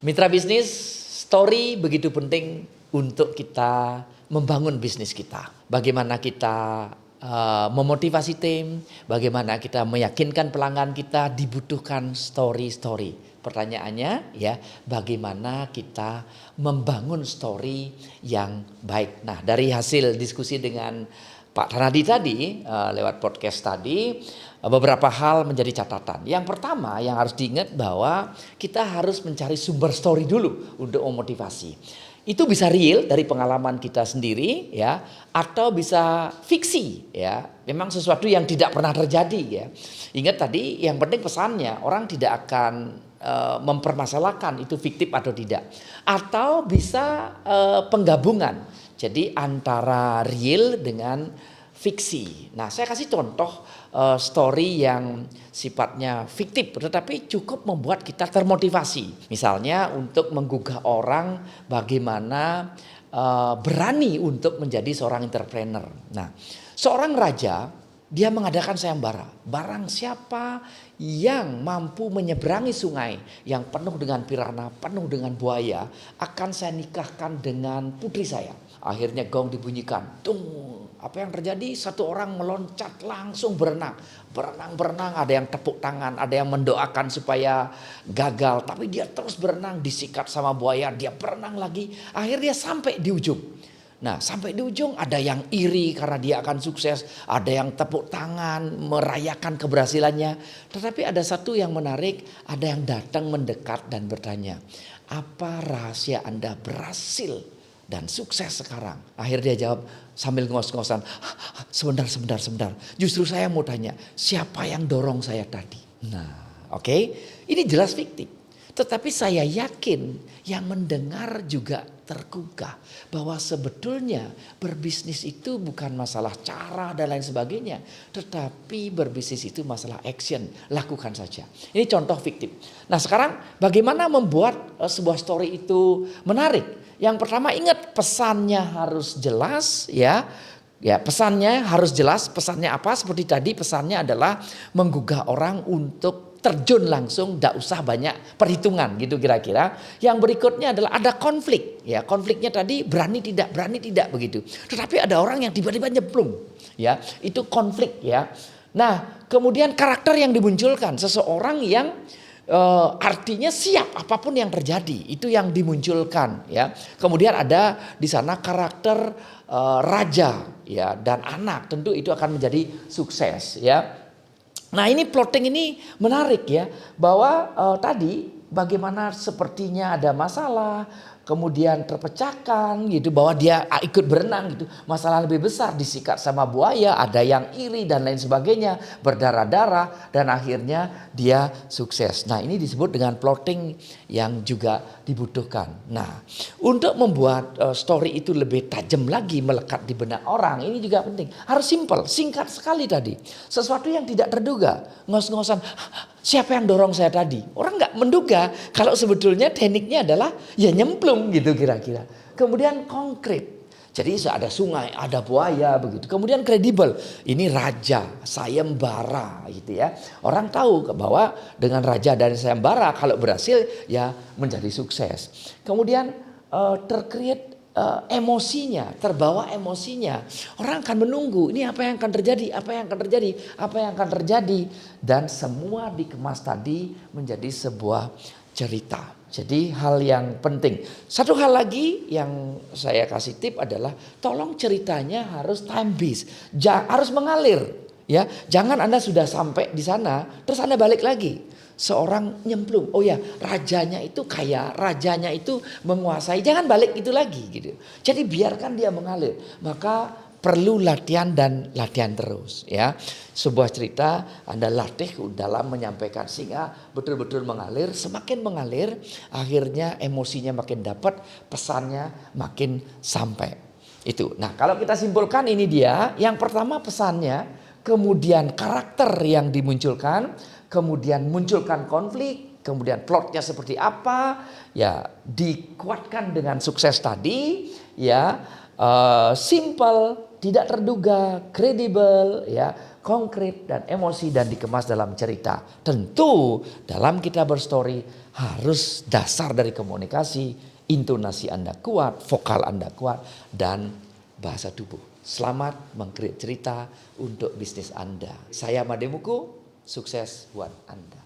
Mitra bisnis, story begitu penting untuk kita membangun bisnis kita. Bagaimana kita memotivasi tim, bagaimana kita meyakinkan pelanggan kita, dibutuhkan story-story. Pertanyaannya ya, bagaimana kita membangun story yang baik. Nah, dari hasil diskusi dengan Pak Ranadi tadi lewat podcast tadi, beberapa hal menjadi catatan. Yang pertama yang harus diingat bahwa kita harus mencari sumber story dulu untuk memotivasi. Itu bisa real dari pengalaman kita sendiri ya, atau bisa fiksi ya. Memang sesuatu yang tidak pernah terjadi ya. Ingat tadi yang penting pesannya, orang tidak akan mempermasalahkan itu fiktif atau tidak. Atau bisa penggabungan. Jadi antara real dengan fiksi. Nah, saya kasih contoh story yang sifatnya fiktif tetapi cukup membuat kita termotivasi. Misalnya untuk menggugah orang bagaimana berani untuk menjadi seorang entrepreneur. Nah, seorang raja dia mengadakan sayembara. Barang siapa yang mampu menyeberangi sungai yang penuh dengan piranha, penuh dengan buaya, akan saya nikahkan dengan putri saya. Akhirnya gong dibunyikan. Tung, apa yang terjadi? Satu orang meloncat langsung berenang. Berenang, ada yang tepuk tangan, ada yang mendoakan supaya gagal. Tapi dia terus berenang, disikat sama buaya, dia berenang lagi. Akhirnya sampai di ujung. Nah, sampai di ujung ada yang iri karena dia akan sukses, ada yang tepuk tangan merayakan keberhasilannya. Tetapi ada satu yang menarik, ada yang datang mendekat dan bertanya, apa rahasia Anda berhasil dan sukses sekarang? Akhirnya dia jawab sambil ngos-ngosan, sebentar. Justru saya mau tanya, siapa yang dorong saya tadi? Nah, oke, ini jelas fiktif. Tetapi saya yakin yang mendengar juga tergugah bahwa sebetulnya berbisnis itu bukan masalah cara dan lain sebagainya, tetapi berbisnis itu masalah action, lakukan saja. Ini contoh fiktif. Nah, sekarang bagaimana membuat sebuah story itu menarik? Yang pertama, ingat pesannya harus jelas ya. Ya, pesannya harus jelas. Pesannya apa? Seperti tadi, pesannya adalah menggugah orang untuk terjun langsung, tidak usah banyak perhitungan gitu kira-kira. Yang berikutnya adalah ada konflik. Ya, konfliknya tadi berani tidak begitu. Tetapi ada orang yang tiba-tiba nyemplung. Ya, itu konflik ya. Nah, kemudian karakter yang dimunculkan, seseorang yang artinya siap apapun yang terjadi, itu yang dimunculkan ya. Kemudian ada di sana karakter raja ya dan anak, tentu itu akan menjadi sukses ya. Nah, ini plotting ini menarik ya, bahwa tadi bagaimana sepertinya ada masalah, kemudian terpecahkan gitu, bahwa dia ikut berenang gitu, masalah lebih besar, disikat sama buaya, ada yang iri dan lain sebagainya, berdarah-darah dan akhirnya dia sukses. Nah, ini disebut dengan plotting yang juga dibutuhkan. Nah, untuk membuat story itu lebih tajam lagi melekat di benak orang, ini juga penting. Harus simple, singkat sekali tadi. Sesuatu yang tidak terduga, ngos-ngosan, siapa yang dorong saya tadi? Orang nggak menduga kalau sebetulnya tekniknya adalah ya nyemplung gitu kira-kira. Kemudian konkret. Jadi ada sungai, ada buaya begitu. Kemudian kredibel. Ini raja, sayembara gitu ya. Orang tahu bahwa dengan raja dan sayembara kalau berhasil ya menjadi sukses. Kemudian tercreate emosinya, terbawa emosinya. Orang akan menunggu, ini apa yang akan terjadi, apa yang akan terjadi. Dan semua dikemas tadi menjadi sebuah cerita. Jadi hal yang penting. Satu hal lagi yang saya kasih tip adalah tolong ceritanya harus time based, harus mengalir. Ya, jangan Anda sudah sampai di sana, terus Anda balik lagi. Seorang nyemplung, oh ya rajanya itu kaya, rajanya itu menguasai, jangan balik itu lagi gitu. Jadi biarkan dia mengalir, maka perlu latihan dan latihan terus ya. Sebuah cerita Anda latih dalam menyampaikan sehingga betul-betul mengalir, semakin mengalir akhirnya emosinya makin dapat, pesannya makin sampai. Itu. Nah, kalau kita simpulkan ini dia, yang pertama pesannya, kemudian karakter yang dimunculkan, kemudian munculkan konflik, kemudian plotnya seperti apa, ya dikuatkan dengan sukses tadi, ya simple, tidak terduga, kredibel, ya, konkret dan emosi dan dikemas dalam cerita. Tentu dalam kita berstory harus dasar dari komunikasi, intonasi Anda kuat, vokal Anda kuat, dan bahasa tubuh. Selamat mengkreat cerita untuk bisnis Anda. Saya Mademuku, sukses buat Anda.